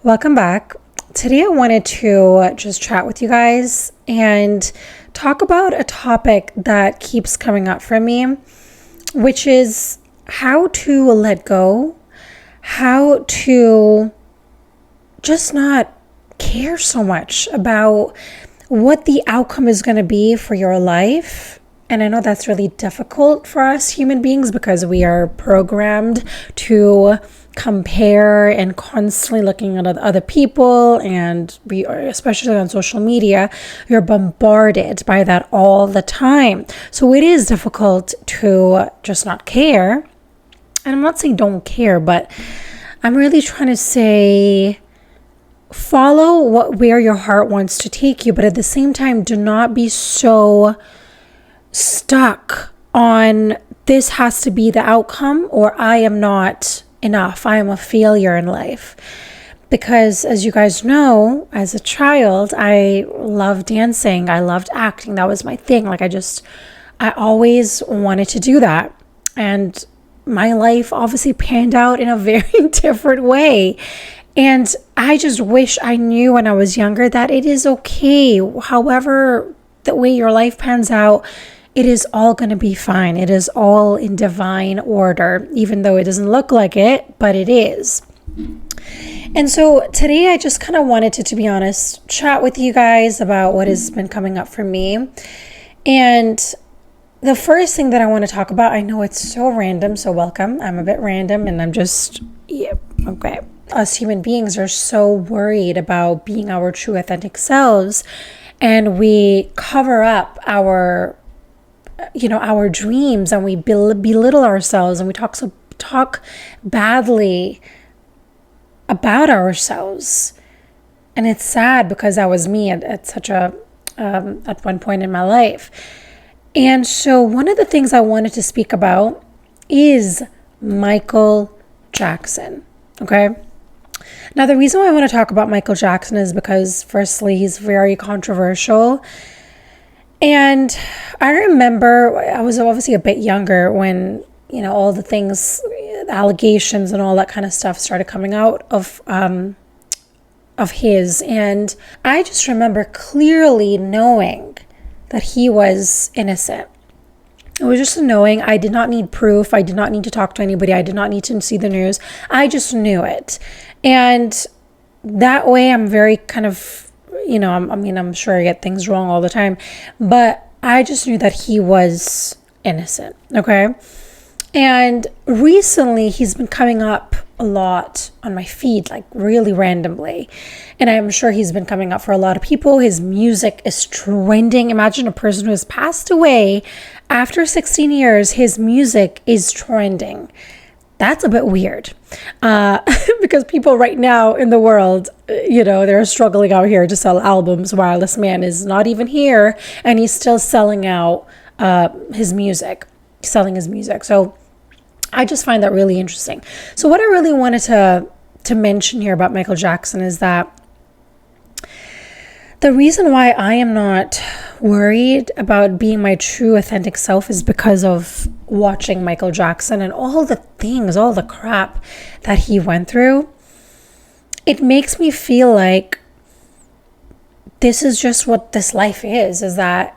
Welcome back. Today I wanted to just chat with you guys and talk about a topic that keeps coming up for me, which is how to let go, how to just not care so much about what the outcome is going to be for your life. And I know that's really difficult for us human beings because we are programmed to compare and constantly looking at other people, and we are, especially on social media, you're bombarded by that all the time. So it is difficult to just not care. And I'm not saying don't care, but I'm really trying to say follow where your heart wants to take you, but at the same time, do not be so stuck on this has to be the outcome or I am not enough. I am a failure in life. Because as you guys know, as a child, I loved dancing. I loved acting. That was my thing. I always wanted to do that. And my life obviously panned out in a very different way. And I just wish I knew when I was younger that it is okay. However, the way your life pans out, it is all going to be fine. It is all in divine order, even though it doesn't look like it, but it is. And so today I just kind of wanted to be honest, chat with you guys about what has been coming up for me. And the first thing that I want to talk about, I know it's so random, so welcome. I'm a bit random and I'm just, okay. Us human beings are so worried about being our true authentic selves, and we cover up our dreams, and we belittle ourselves, and we talk badly about ourselves. And it's sad because that was me at such a at one point in my life. And so one of the things I wanted to speak about is Michael Jackson. Okay. Now, the reason why I want to talk about Michael Jackson is because, firstly, he's very controversial. And I remember I was obviously a bit younger when, all the things, the allegations and all that kind of stuff started coming out of his. And I just remember clearly knowing that he was innocent. It was just knowing. I did not need proof. I did not need to talk to anybody. I did not need to see the news. I just knew it. And that way I'm very kind of, I'm sure I get things wrong all the time, but I just knew that he was innocent. Okay. And recently he's been coming up a lot on my feed, like really randomly. And I'm sure he's been coming up for a lot of people. His music is trending. Imagine a person who has passed away after 16 years, his music is trending. That's a bit weird because people right now in the world, they're struggling out here to sell albums while this man is not even here and he's still selling out his music. So I just find that really interesting. So what I really wanted to mention here about Michael Jackson is that the reason why I am not worried about being my true authentic self is because of watching Michael Jackson and all the things, all the crap that he went through. It makes me feel like this is just what this life is that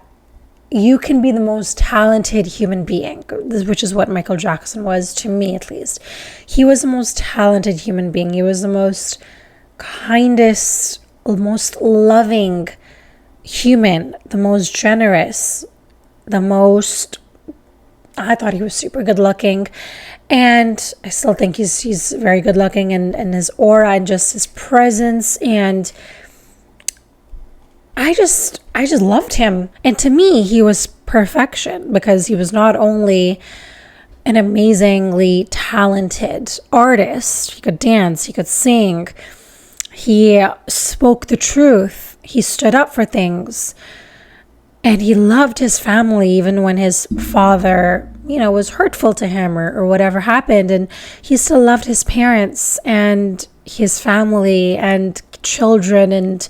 you can be the most talented human being, which is what Michael Jackson was to me, at least. He was the most talented human being. He was the most kindest, most loving human, the most generous, I thought he was super good looking, and I still think he's very good looking, and his aura and just his presence, and I just loved him. And to me, he was perfection because he was not only an amazingly talented artist, he could dance, he could sing, he spoke the truth, he stood up for things, and he loved his family even when his father, was hurtful to him or whatever happened. And he still loved his parents and his family and children. And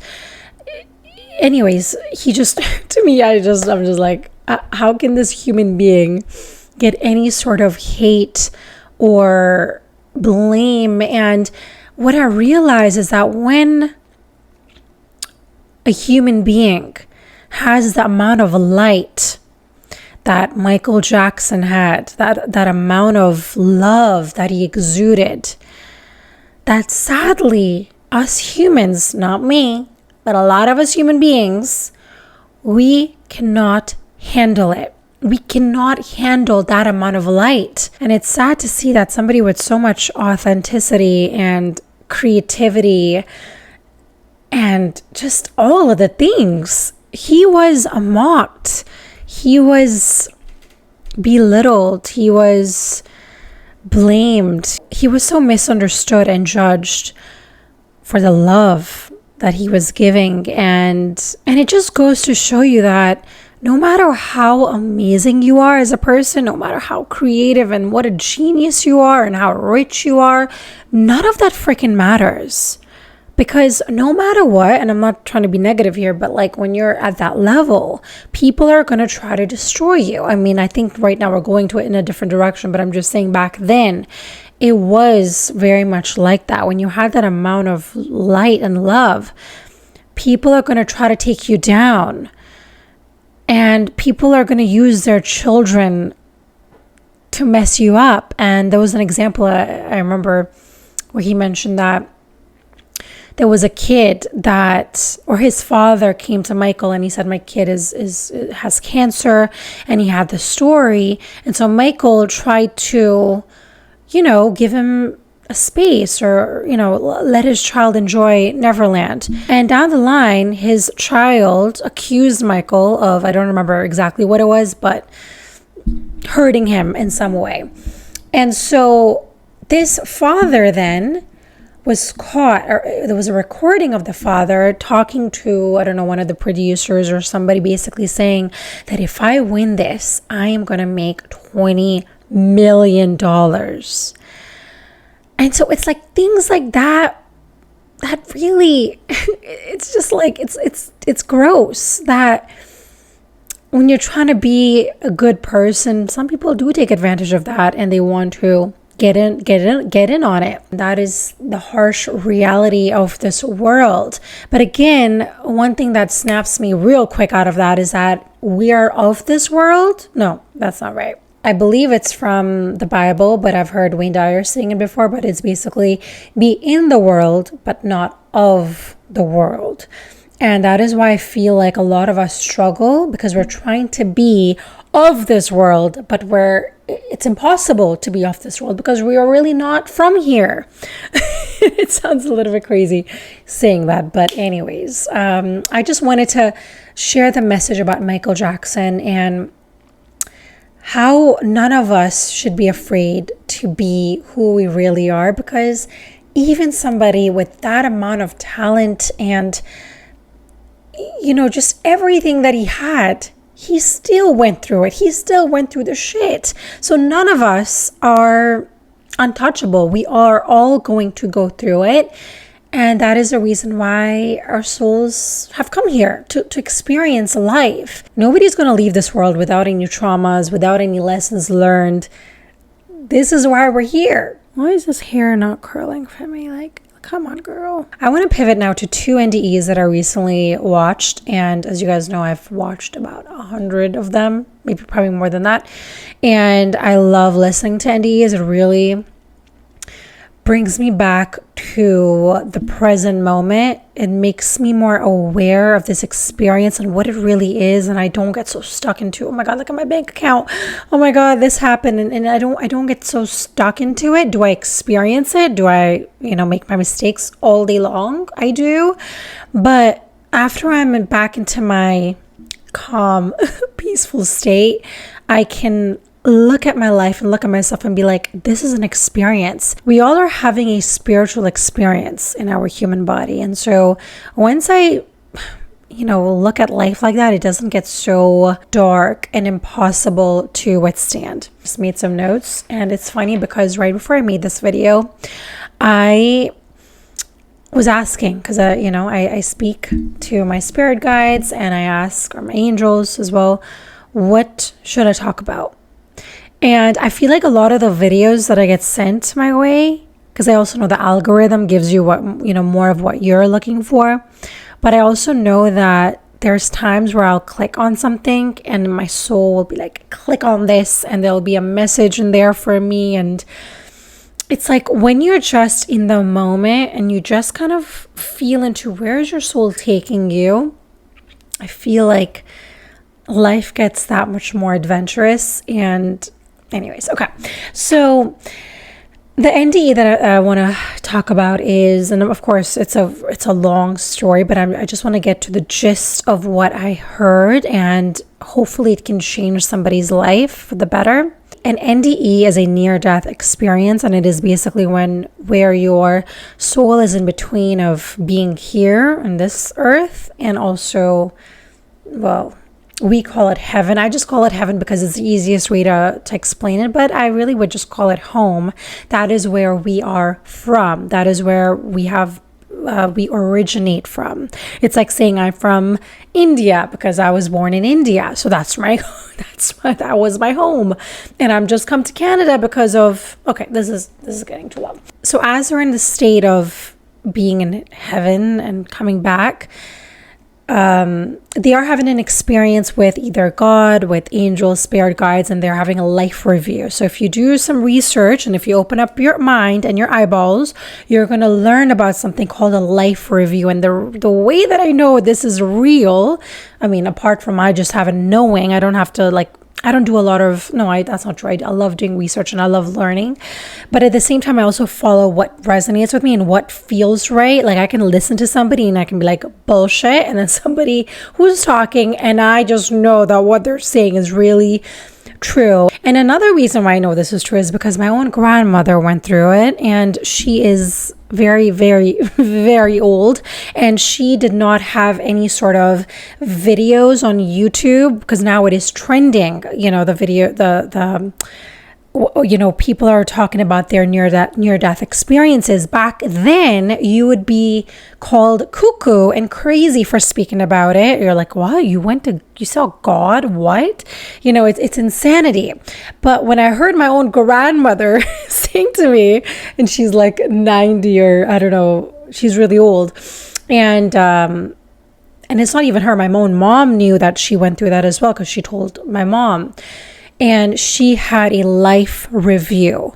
anyways, he just, to me, I'm just like, how can this human being get any sort of hate or blame? And what I realize is that when a human being has the amount of light that Michael Jackson had, that amount of love that he exuded, that sadly, us humans, not me, but a lot of us human beings, we cannot handle it. We cannot handle that amount of light. And it's sad to see that somebody with so much authenticity and creativity and just all of the things, he was mocked. He was belittled. He was blamed. He was so misunderstood and judged for the love that he was giving. And it just goes to show you that no matter how amazing you are as a person, no matter how creative and what a genius you are and how rich you are, none of that freaking matters. Because no matter what, and I'm not trying to be negative here, but like when you're at that level, people are going to try to destroy you. I mean, I think right now we're going to it in a different direction, but I'm just saying back then, it was very much like that. When you had that amount of light and love, people are going to try to take you down. And people are going to use their children to mess you up. And there was an example I remember where he mentioned that there was a kid that, or his father came to Michael and he said, my kid has cancer, and he had the story. And so Michael tried to, give him a space, or, let his child enjoy Neverland. And down the line, his child accused Michael of, I don't remember exactly what it was, but hurting him in some way. And so this father then was caught, or there was a recording of the father talking to, I don't know, one of the producers or somebody, basically saying that if I win this, I am going to make $20 million. And so it's like things like that really, it's just like, it's gross that when you're trying to be a good person, some people do take advantage of that and they want to get in on it. That is the harsh reality of this world. But again, one thing that snaps me real quick out of that is that we are of this world. No, that's not right. I believe it's from the Bible, but I've heard Wayne Dyer sing it before, but it's basically be in the world, but not of the world. And that is why I feel like a lot of us struggle, because we're trying to be of this world, but it's impossible to be of this world because we are really not from here. It sounds a little bit crazy saying that, but anyways, I just wanted to share the message about Michael Jackson and how none of us should be afraid to be who we really are, because even somebody with that amount of talent and, just everything that he had, he still went through it. He still went through the shit. So none of us are untouchable. We are all going to go through it. And that is the reason why our souls have come here to experience life. Nobody's going to leave this world without any traumas, without any lessons learned. This is why we're here. Why is this hair not curling for me? Like, come on, girl. I want to pivot now to 2 NDEs that I recently watched. And as you guys know, I've watched about 100 of them, maybe probably more than that. And I love listening to NDEs. It really brings me back to the present moment. It makes me more aware of this experience and what it really is, and I don't get so stuck into, oh my god, look at my bank account, oh my god, this happened, and I don't get so stuck into it. Do I experience it? Do I make my mistakes all day long? I do, but after I'm back into my calm peaceful state, I can look at my life and look at myself and be like, this is an experience. We all are having a spiritual experience in our human body. And so once I, look at life like that, it doesn't get so dark and impossible to withstand. Just made some notes, and it's funny because right before I made this video, I was asking, because I speak to my spirit guides and I ask, or my angels as well, what should I talk about? And I feel like a lot of the videos that I get sent my way because I also know the algorithm gives you what, you know, more of what you're looking for. But I also know that there's times where I'll click on something and my soul will be like, click on this, and there'll be a message in there for me. And it's like when you're just in the moment and you just kind of feel into where is your soul taking you, I feel like life gets that much more adventurous. And anyways, okay. So the NDE that I want to talk about is, and of course it's a long story, but I just want to get to the gist of what I heard, and hopefully it can change somebody's life for the better. An NDE is a near-death experience, and it is basically where your soul is in between of being here on this earth and also, well, we call it heaven. I just call it heaven because it's the easiest way to explain it, but I really would just call it home. That is where we are from. That is where we originate from. It's like saying I'm from India because I was born in India. So that was my home. And I'm just come to Canada because of, okay, this is getting too long. So as we're in the state of being in heaven and coming back, they are having an experience with either God, with angels, spirit guides, and they're having a life review. So if you do some research and if you open up your mind and your eyeballs, you're going to learn about something called a life review. And the way that I know this is real, I mean, apart from I just having knowing, I don't have to I don't do a lot of, that's not true. I love doing research and I love learning. But at the same time, I also follow what resonates with me and what feels right. Like I can listen to somebody and I can be like, bullshit. And then somebody who's talking and I just know that what they're saying is really true. And another reason why I know this is true is because my own grandmother went through it, and she is very, very, very old, and she did not have any sort of videos on YouTube, because now it is trending, you know, the video, you know, people are talking about their near-death experiences. Back then, you would be called cuckoo and crazy for speaking about it. You're like, wow, you saw God? What? You know, it's insanity. But when I heard my own grandmother saying to me, and she's like 90 or I don't know, she's really old. And it's not even her. My own mom knew that she went through that as well because she told my mom. And she had a life review.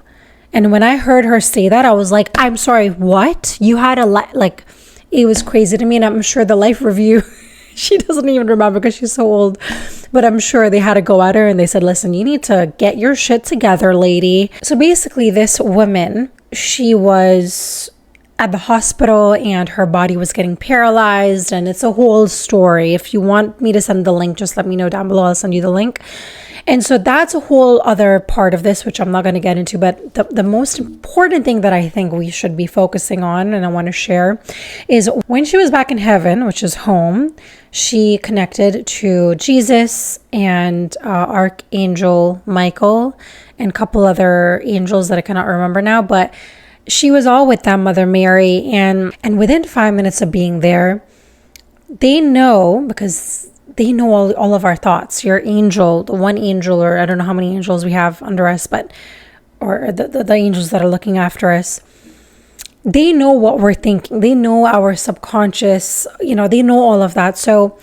And when I heard her say that, I was like, I'm sorry, what? You had it was crazy to me. And I'm sure the life review, she doesn't even remember because she's so old. But I'm sure they had to go at her and they said, listen, you need to get your shit together, lady. So basically this woman, she was at the hospital and her body was getting paralyzed. And it's a whole story. If you want me to send the link, just let me know down below. I'll send you the link. And so that's a whole other part of this, which I'm not going to get into. But the most important thing that I think we should be focusing on, and I want to share, is when she was back in heaven, which is home, she connected to Jesus and Archangel Michael and a couple other angels that I cannot remember now. But she was all with them, Mother Mary. And within 5 minutes of being there, they know, because they know all of our thoughts. Your angel, the one angel, or I don't know how many angels we have under us, or the angels that are looking after us, they know what we're thinking. They know our subconscious, you know, they know all of that. So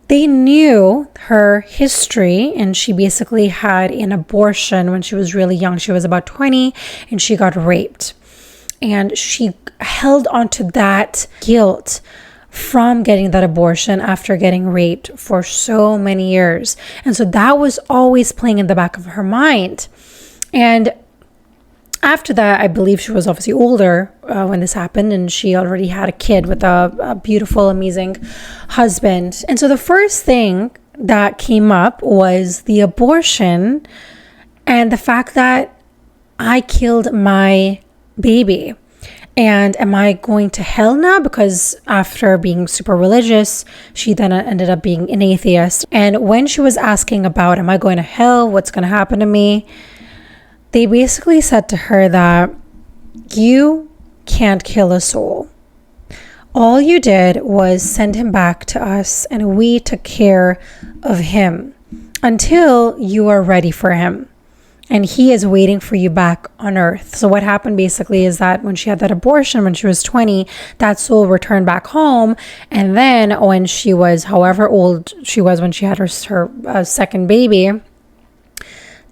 they knew her history, and she basically had an abortion when she was really young. She was about 20 and she got raped. And she held onto that guilt from getting that abortion after getting raped for so many years. And so that was always playing in the back of her mind. And after that, I believe she was obviously older when this happened, and she already had a kid with a beautiful, amazing husband. And so the first thing that came up was the abortion and the fact that I killed my baby. And am I going to hell now? Because after being super religious, she then ended up being an atheist. And when she was asking about, am I going to hell? What's going to happen to me? They basically said to her that you can't kill a soul. All you did was send him back to us, and we took care of him until you are ready for him. and he is waiting for you back on earth. So what happened basically is that when she had that abortion, when she was 20, that soul returned back home. And then when she was, however old she was when she had her second baby,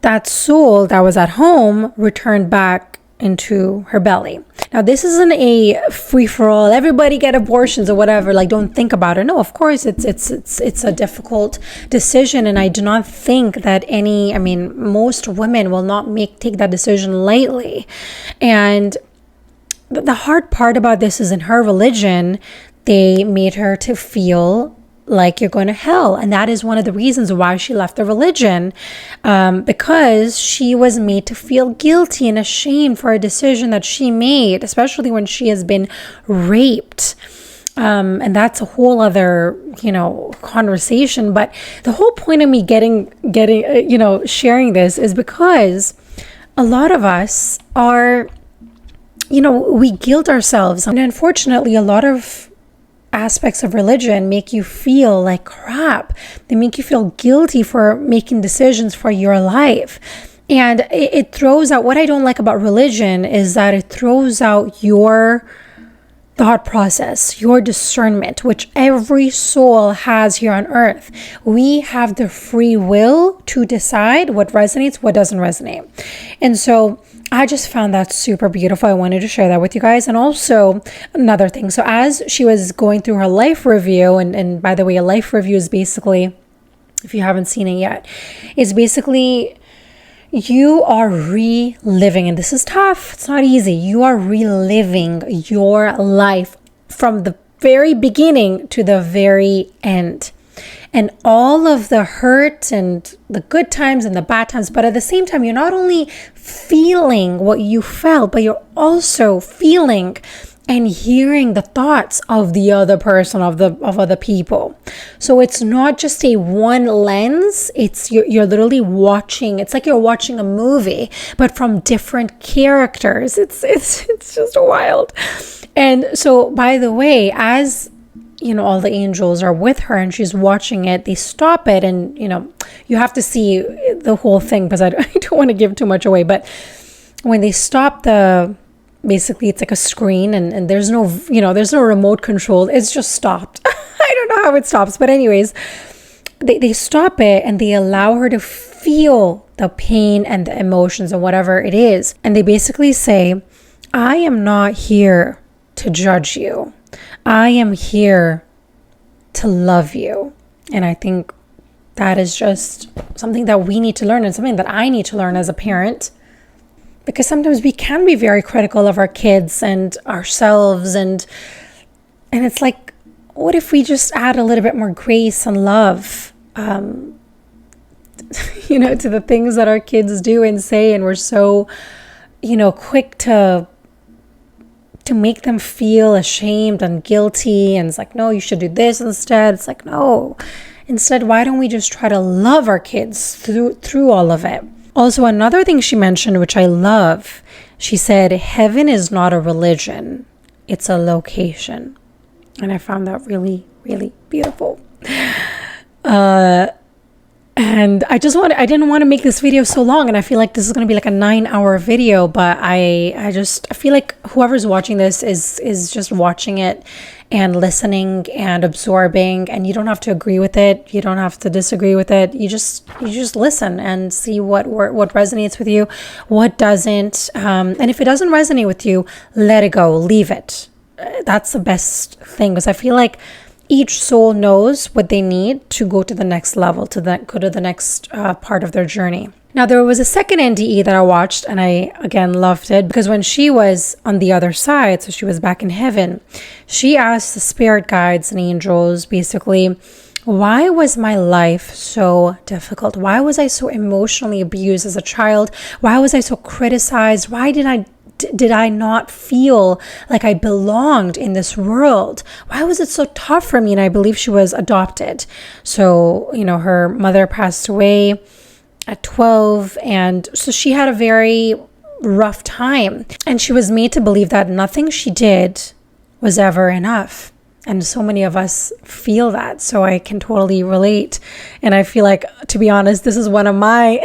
that soul that was at home returned back into her belly. Now, this isn't a free-for-all, everybody get abortions or whatever, like don't think about it. No, of course it's a difficult decision, and I do not think that most women will not take that decision lightly. And the hard part about this is in her religion, they made her to feel like you're going to hell. And that is one of the reasons why she left the religion, because she was made to feel guilty and ashamed for a decision that she made, especially when she has been raped. And that's a whole other, conversation. But the whole point of me sharing this is because a lot of us are, we guilt ourselves. And unfortunately, a lot of aspects of religion make you feel like crap. They make you feel guilty for making decisions for your life. And it throws out, what I don't like about religion is that it throws out your thought process, your discernment, which every soul has here on earth. We have the free will to decide what resonates, what doesn't resonate. And so I just found that super beautiful. I wanted to share that with you guys. And also another thing. So as she was going through her life review, and by the way, a life review is basically, if you haven't seen it yet, is basically you are reliving, and this is tough. It's not easy. You are reliving your life from the very beginning to the very end. And all of the hurt and the good times and the bad times, but at the same time, you're not only feeling what you felt, but you're also feeling and hearing the thoughts of the other person, of other people. So it's not just a one lens. It's you're literally watching. It's like you're watching a movie, but from different characters. It's just wild. And so, by the way, as all the angels are with her and she's watching it, they stop it, and you have to see the whole thing because I don't want to give too much away. But when they stop basically it's like a screen, and there's no remote control. It's just stopped. I don't know how it stops, but anyways, they stop it and they allow her to feel the pain and the emotions and whatever it is. And they basically say, I am not here to judge you. I am here to love you. And I think that is just something that we need to learn, and something that I need to learn as a parent, because sometimes we can be very critical of our kids and ourselves, and it's like, what if we just add a little bit more grace and love to the things that our kids do and say, and we're so quick to make them feel ashamed and guilty, and it's like, no, you should do this instead. It's like, no, instead, why don't we just try to love our kids through all of it? Also, another thing she mentioned, which I love, she said, heaven is not a religion, it's a location. And I found that really, really beautiful. And I didn't want to make this video so long, and I feel like this is going to be like a 9-hour video, but I feel like whoever's watching this is just watching it and listening and absorbing, and you don't have to agree with it. You don't have to disagree with it. You just listen and see what resonates with you, what doesn't. And if it doesn't resonate with you, let it go, leave it. That's the best thing, because I feel like each soul knows what they need to go to the next level, go to the next part of their journey. Now, there was a second NDE that I watched, and I, again, loved it, because when she was on the other side, so she was back in heaven, she asked the spirit guides and angels, basically, why was my life so difficult? Why was I so emotionally abused as a child? Why was I so criticized? Why did I not feel like I belonged in this world? Why was it so tough for me? And I believe she was adopted. So, her mother passed away at 12. And so she had a very rough time. And she was made to believe that nothing she did was ever enough. And so many of us feel that. So I can totally relate. And I feel like, to be honest, this is one of my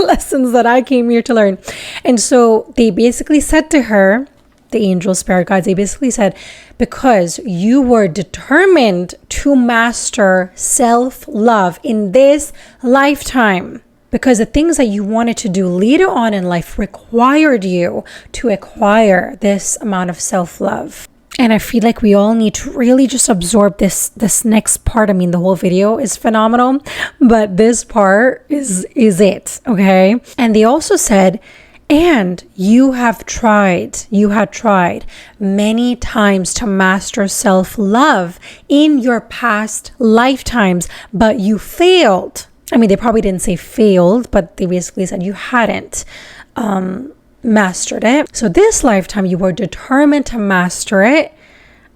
lessons that I came here to learn. And so they basically said to her, the angel spirit guides, they basically said, because you were determined to master self-love in this lifetime, because the things that you wanted to do later on in life required you to acquire this amount of self-love. And I feel like we all need to really just absorb this next part. I mean, the whole video is phenomenal, but this part is it, okay? And they also said, and you had tried many times to master self-love in your past lifetimes, but you failed. I mean, they probably didn't say failed, but they basically said you hadn't mastered it. So this lifetime, you were determined to master it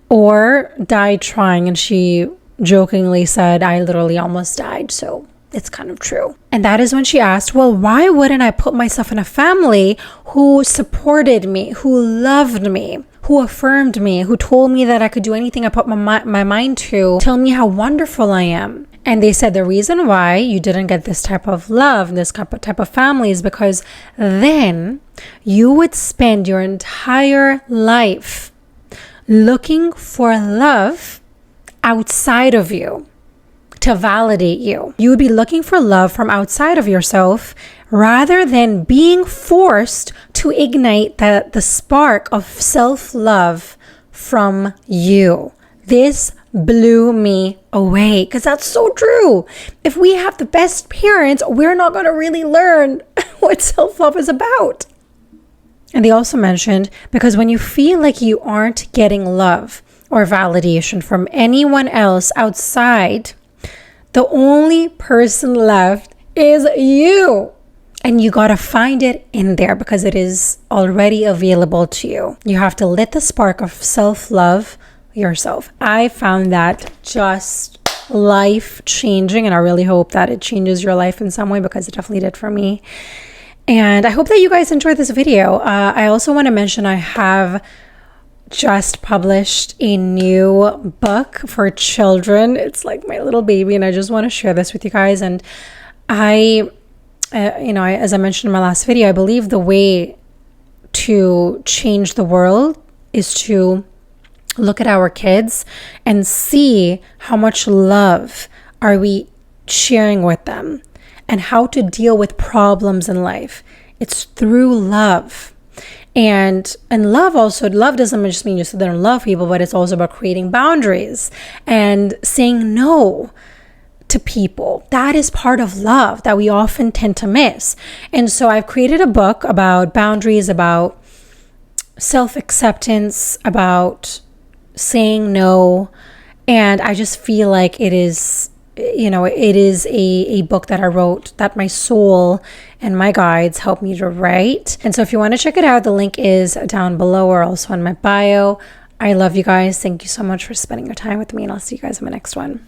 or die trying. And she jokingly said, I literally almost died. So it's kind of true. And that is when she asked, well, why wouldn't I put myself in a family who supported me, who loved me, who affirmed me, who told me that I could do anything I put my mind to, tell me how wonderful I am? And they said the reason why you didn't get this type of love, this type of family, is because then you would spend your entire life looking for love outside of you to validate you. You would be looking for love from outside of yourself rather than being forced to ignite the spark of self-love from you. This blew me away because that's so true. If we have the best parents, we're not going to really learn what self-love is about. And they also mentioned, because when you feel like you aren't getting love or validation from anyone else outside, the only person left is you. And you got to find it in there because it is already available to you. You have to lit the spark of self-love yourself. I found that just life-changing, and I really hope that it changes your life in some way because it definitely did for me. And I hope that you guys enjoyed this video. I also want to mention I have just published a new book for children. It's like my little baby, and I just want to share this with you guys. And I as I mentioned in my last video, I believe the way to change the world is to look at our kids and see how much love are we sharing with them and how to deal with problems in life. It's through love. And love doesn't just mean you sit there and love people, but it's also about creating boundaries and saying no to people. That is part of love that we often tend to miss. And so I've created a book about boundaries, about self-acceptance, about saying no. And I just feel like it is a book that I wrote that my soul and my guides helped me to write. And so if you want to check it out, the link is down below or also in my bio. I love you guys. Thank you so much for spending your time with me, and I'll see you guys in my next one.